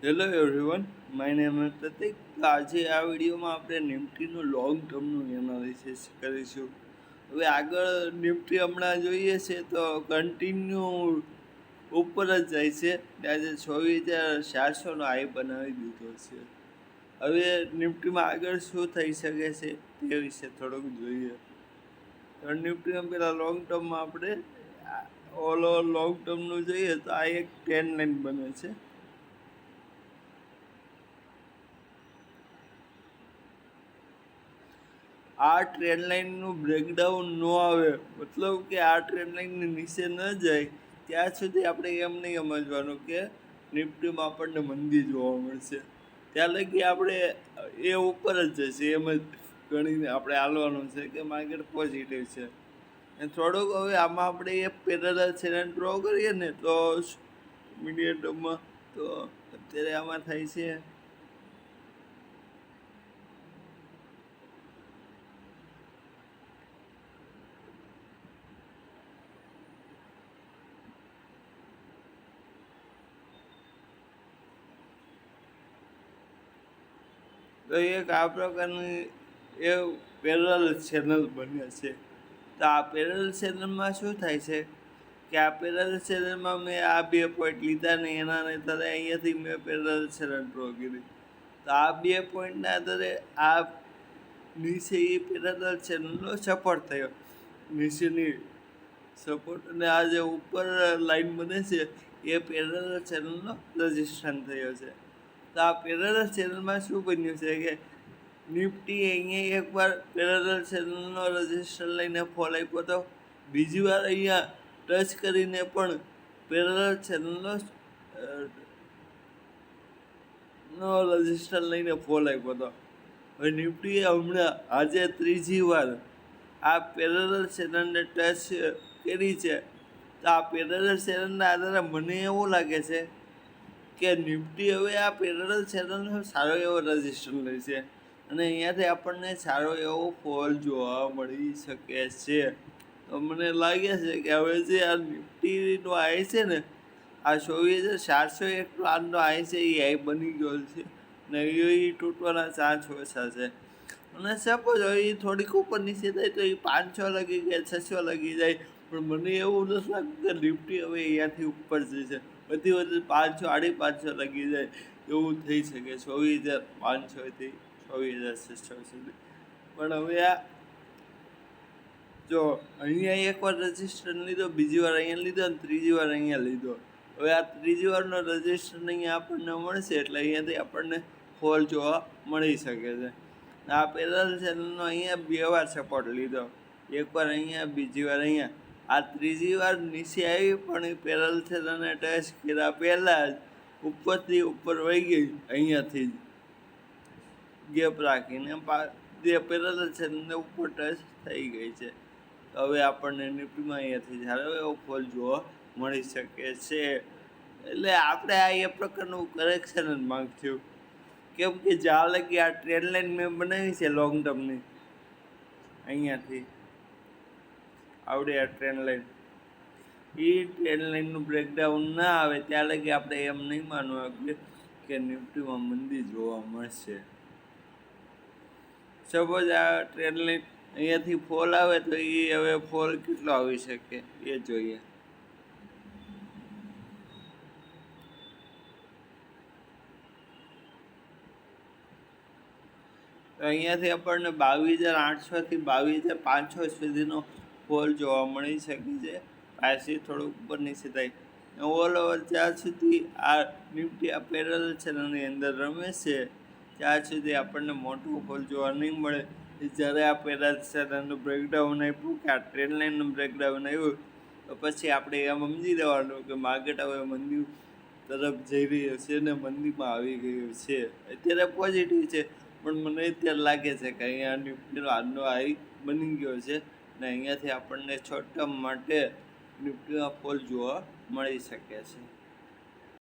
Hello everyone, my name is પ્રતીક. આજે આ વિડીયોમાં આપણે નિફ્ટીનું લોંગ ટર્મનું એનાલિસિસ કરીશું. હવે આગળ નિફ્ટી હમણાં જોઈએ છે તો કન્ટિન્યુ ઉપર જ જાય છે. આજે 24,400નો હાઈ બનાવી દીધો છે. હવે નિફ્ટીમાં આગળ શું થઈ શકે છે તે વિશે થોડુંક જોઈએ. તો નિફ્ટીમાં પહેલાં લોંગ ટર્મમાં આપણે ઓલ ઓવર લોંગ ટર્મનું જોઈએ તો આ એક ટ્રેન્ડ લાઈન બને છે. આ ટ્રેન્ડ લાઇનનું બ્રેકડાઉન ન આવે, મતલબ કે આ ટ્રેન્ડ લાઇનની નીચે ન જાય ત્યાં સુધી આપણે એમ નહીં સમજવાનું કે નિફ્ટીમાં આપણને મંદી જોવા મળશે. ત્યાં લગી આપણે એ ઉપર જ જશે એમ જ ગણીને આપણે હાલવાનું છે કે માર્કેટ પોઝિટિવ છે. અને થોડુંક હવે આમાં આપણે એ પેરેલલ ચેનલ ડ્રો કરીએ ને તો મીડિયમ ટર્મમાં તો અત્યારે આમાં થાય છે તો એક આ પ્રકારની એ પેરેલલ ચેનલ બને છે. તો આ પેરેલલ ચેનલમાં શું થાય છે કે આ પેરેલલ ચેનલમાં મેં આ 2 પોઈન્ટ લીધા ને એના આધારે અહીંયાથી મેં પેરેલલ ચેનલ ડ્રો કરી. તો આ 2 પોઈન્ટના આધારે આ નીચે એ પેરેલલ ચેનલનો સપોર્ટ થયો, નીચેની સપોર્ટ, અને આ જે ઉપર લાઈન બને છે એ પેરેલલ ચેનલનો રજિસ્ટન્સ થયો છે. તો આ પેરેલલ ચેનલમાં શું બન્યું છે કે નિફ્ટી અહીંયા એકવાર પેરેલલ ચેનલનો રજિસ્ટર લઈને ફોલ આપ્યો હતો, બીજી વાર અહીંયા ટચ કરીને પણ પેરેલલ ચેનલનો રજિસ્ટર લઈને ફોલ આપ્યો હતો. હવે નિફ્ટીએ હમણાં આજે ત્રીજી વાર આ પેરેલલ ચેનલને ટચ કરી છે. તો આ પેરેલલ ચેનલના આધારે મને એવું લાગે છે કે નિફ્ટી હવે આ પેરેલલ ચેનલનો સારો એવો રજિસ્ટર લે છે અને અહીંયાથી આપણને સારો એવો ફોલ જોવા મળી શકે છે. તો મને લાગે છે કે હવે જે આ નિફ્ટીનો હાઈ છે ને, આ 24,401 પ્લાનનો હાઈ છે એ હાઈ બની ગયો છે ને એ તૂટવાના ચાન્સ ઓછા છે. અને સપોઝ હવે એ થોડીક ઉપર નીચે થાય તો એ 500 લગી જાય, 600 લગી જાય, પણ મને એવું નથી લાગતું કે નિફ્ટી હવે અહીંયાથી ઉપર જશે. બધી 500, 550 લગી જાય એવું થઈ શકે 24,500થી 24,600 સુધી. પણ હવે આ જો અહીંયા એકવાર રજિસ્ટર લીધો, બીજી વાર અહીંયા લીધો અને ત્રીજી વાર અહીંયા લીધો. હવે આ ત્રીજી વારનો રજિસ્ટર અહીંયા આપણને મળશે એટલે અહીંયાથી આપણને ફોલ જોવા મળી શકે છે. આ પેરેલલ ચેનલનો અહીંયા 2 વાર સપોર્ટ લીધો, એકવાર અહીંયા, બીજી વાર અહીંયા. આ ત્રીજી વાર નીચે આવી પણ એ પેરેલલ ચેનલને ટચ કર્યા પહેલાં જ ઉપરથી ઉપર વહી ગઈ, અહીંયાથી જ ગેપ રાખીને જે પેરેલલ ચેનલને ઉપર ટચ થઈ ગઈ છે. હવે આપણને નિફ્ટીમાં અહીંયાથી સારો એવો ફોલ જોવા મળી શકે છે. એટલે આપણે આ એ પ્રકારનું કરેક્શન જ માંગશું, કેમ કે જ્યાં લગી આ ટ્રેન્ડ લાઈન મેં બનાવી છે લોંગ ટર્મની, અહીંયાથી આવડે આ ટ્રેન્ડ લાઈન, એ ટ્રેન્ડ લાઈનનું બ્રેકડાઉન ના આવે ત્યાં લગી આપણે એમ નહીં માનવું કે નિફ્ટીમાં મંદી જોવા મળશે. સપોઝ આ ટ્રેન્ડ લાઈન અહીંયાથી ફોલ આવે તો એ હવે ફોલ કેટલો આવી શકે એ જોઈએ. તો અહીંયાથી આપણને 22,800થી 22,500 સુધીનો ફોલ જોવા મળી શકે છે. પાછી થોડુંક ઉપર નીચે થાય. ઓલ ઓવર જ્યાં સુધી આ નિફ્ટી આ પેરેલલ ચેનલની અંદર રમે છે ત્યાં સુધી આપણને મોટો ફોલ જોવા નહીં મળે. જ્યારે આ પેરેલલ ચેનલનું બ્રેકડાઉન આપ્યું કે આ ટ્રેન્ડ લાઇનનું બ્રેકડાઉન આવ્યું તો પછી આપણે એમ સમજી દેવાનું કે માર્કેટ હવે મંદી તરફ જઈ રહ્યું છે ને મંદીમાં આવી ગયું છે. અત્યારે પોઝિટિવ છે પણ મને અત્યારે લાગે છે કે અહીંયા નિફ્ટીનો આજનો હાઈ બની ગયો છે ને અહીંયાથી આપણને શોર્ટ ટર્મ માટે નિફ્ટીમાં ફોલ જોવા મળી શકે છે.